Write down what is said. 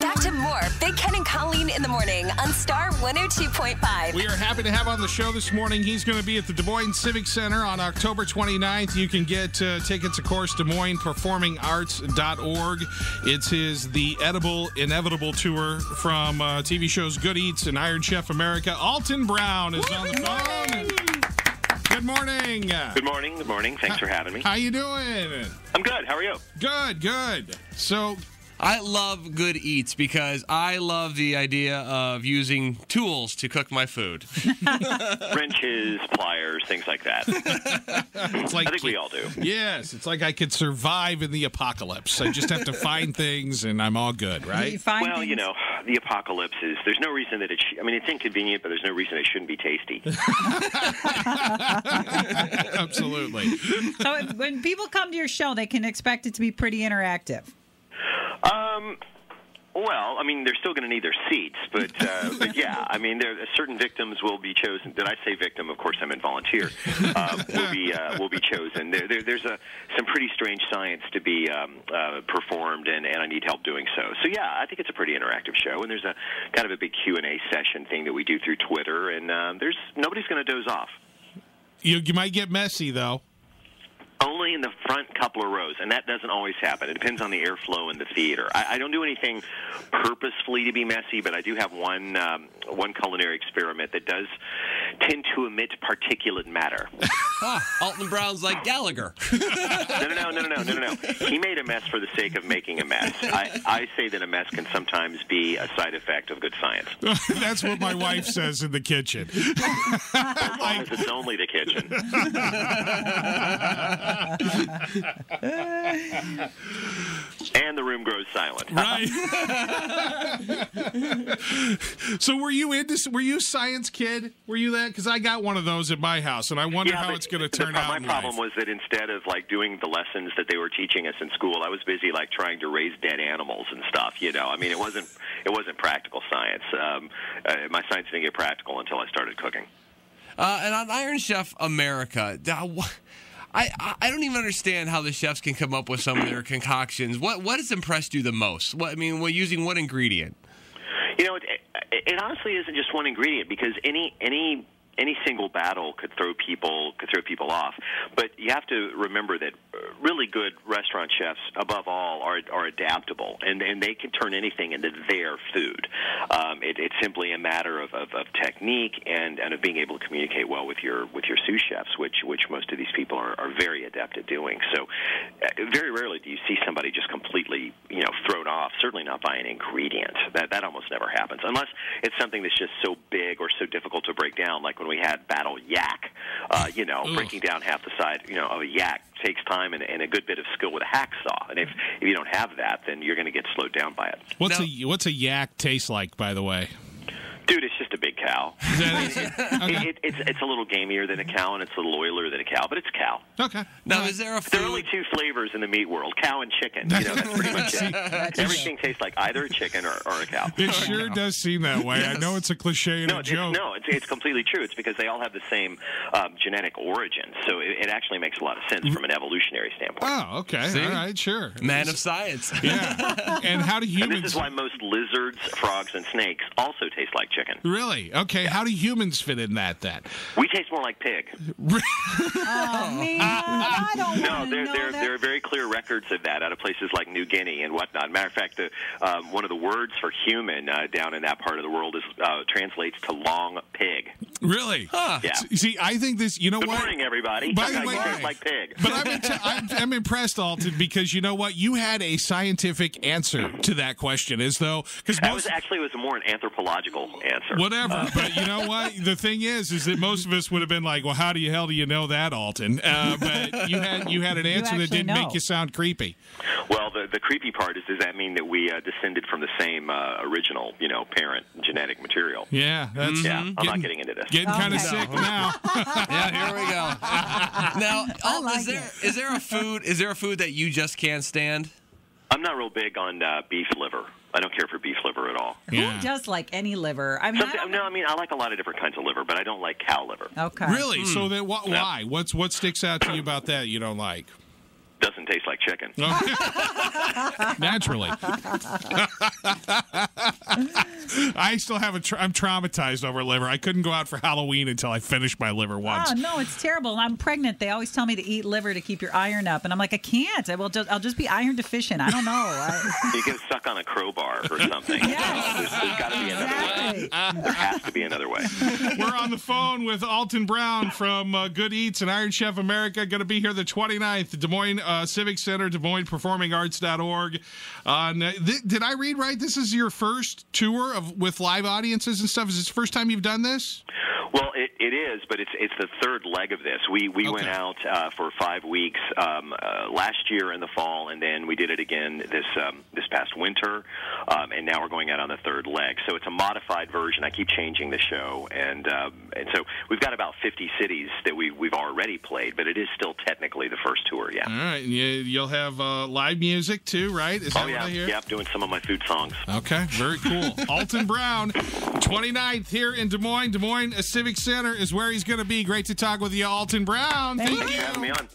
Back to more Big Ken and Colleen in the morning on Star 102.5. We are happy to have on the show this morning. He's going to be at the Des Moines Civic Center on October 29th. You can get tickets, of course, Des Moines PerformingArts.org. It's The Edible Inevitable tour from TV shows Good Eats and Iron Chef America. Alton Brown is on the phone. Good morning. Good morning. Good morning. Thanks for having me. How you doing? I'm good. How are you? Good. So, I love Good Eats because I love the idea of using tools to cook my food. Wrenches, pliers, things like that. it's like, I think we all do. Yes, it's like I could survive in the apocalypse. I just have to find things, and I'm all good, right? Well, you know, the apocalypse is, there's no reason that it's inconvenient, but there's no reason it shouldn't be tasty. Absolutely. So when people come to your show, they can expect it to be pretty interactive. Well, I mean, they're still going to need their seats, but yeah, I mean, certain victims will be chosen. Did I say victim? Of course, I meant volunteer. Will be chosen. There's some pretty strange science to be performed, and I need help doing so. So yeah, I think it's a pretty interactive show, and there's a kind of a big Q&A session thing that we do through Twitter, and nobody's going to doze off. You might get messy though. Only in the front couple of rows, and that doesn't always happen. It depends on the airflow in the theater. I don't do anything purposefully to be messy, but I do have one culinary experiment that does tend to emit particulate matter. Alton Brown's like Gallagher. No. He made a mess for the sake of making a mess. I say that a mess can sometimes be a side effect of good science. That's what my wife says in the kitchen. As long as it's only the kitchen. And the room grows silent. Right. So were you a science kid? Were you that? Because I got one of those at my house, and I wonder how it's going to turn out. My problem was that instead of doing the lessons that they were teaching us in school, I was busy trying to raise dead animals and stuff. You know, I mean, it wasn't practical science. My science didn't get practical until I started cooking. And on Iron Chef America, I don't even understand how the chefs can come up with some of their concoctions. What has impressed you the most? We're using what ingredient? You know, it honestly isn't just one ingredient, because any single battle could throw people off. But you have to remember that really good restaurant chefs, above all, are adaptable, and they can turn anything into their food. It's simply a matter of technique and of being able to communicate well with your sous chefs, which most of these people are very adept at doing. So very rarely do you see somebody just completely thrown off. Certainly not by an ingredient. That almost never happens, unless it's something that's just so big or so difficult to break down, like when we had battle yak. Breaking down half the side of a yak takes time and a good bit of skill with a hacksaw. And if you don't have that, then you're going to get slowed down by it. What's a yak taste like, by the way? Dude, it's just a big cow. Okay. It's a little gamier than a cow, and it's a little oilier than a cow, but it's cow. Okay. Now, is there a food? There are only two flavors in the meat world, cow and chicken. That's pretty much it. Everything tastes like either a chicken or a cow. It sure does seem that way. Yes. I know it's a cliche and a joke. It's completely true. It's because they all have the same genetic origin, so it actually makes a lot of sense from an evolutionary standpoint. Oh, okay. See? All right, sure. Man of science. Yeah. And how do humans... And this is why most lizards, frogs, and snakes also taste like chicken. Really? Okay. How do humans fit in that then? We taste more like pig. Oh, man. I don't want to know that. There are very clear records of that out of places like New Guinea and whatnot. Matter of fact, one of the words for human down in that part of the world translates to long pig. Really? Huh. Yeah. See, I think this, Good morning, everybody. By the way, taste like pig. But I'm impressed, Alton, because you know what? You had a scientific answer to that question, as though... It was more an anthropological answer. Whatever, but you know what? The thing is that most of us would have been like, well, how the hell do you know that, Alton? But you had an answer that didn't make you sound creepy. Well, the creepy part is, does that mean that we descended from the same original, parent genetic material? Yeah, that's... Yeah, I'm not getting into this. Getting kind of sick now. Yeah, here we go. Now, is there a food that you just can't stand? I'm not real big on beef liver. I don't care for beef liver at all. Yeah. Who does like any liver? I like a lot of different kinds of liver, but I don't like cow liver. Okay. Really? So then why? What sticks out to you about that you don't like? Doesn't taste like chicken. Naturally. I still have I'm traumatized over liver. I couldn't go out for Halloween until I finished my liver once. Oh, no, it's terrible. I'm pregnant. They always tell me to eat liver to keep your iron up. And I'm like, I can't. I'll just be iron deficient. I don't know. You get stuck on a crowbar or something. Yes. There's got to be another way. There has to be another way. We're on the phone with Alton Brown from Good Eats and Iron Chef America. Going to be here the 29th, Des Moines Civic Center, DesMoinesPerformingArts.org. Did I read right? This is your first tour with live audiences and stuff. Is this the first time you've done this? Well, it is, but it's the third leg of this. We went out for 5 weeks last year in the fall, and then we did it again this past winter, and now we're going out on the third leg. So it's a modified version. I keep changing the show, and so we've got about 50 cities that we've already played, but it is still technically the first tour. Yeah. All right, and you'll have live music too, right? Is that what I hear? Yeah, doing some of my food songs. Okay, very cool. Alton Brown, 29th here in Des Moines. Des Moines Civic Center is where he's going to be. Great to talk with you, Alton Brown. Thank Thanks for having me on.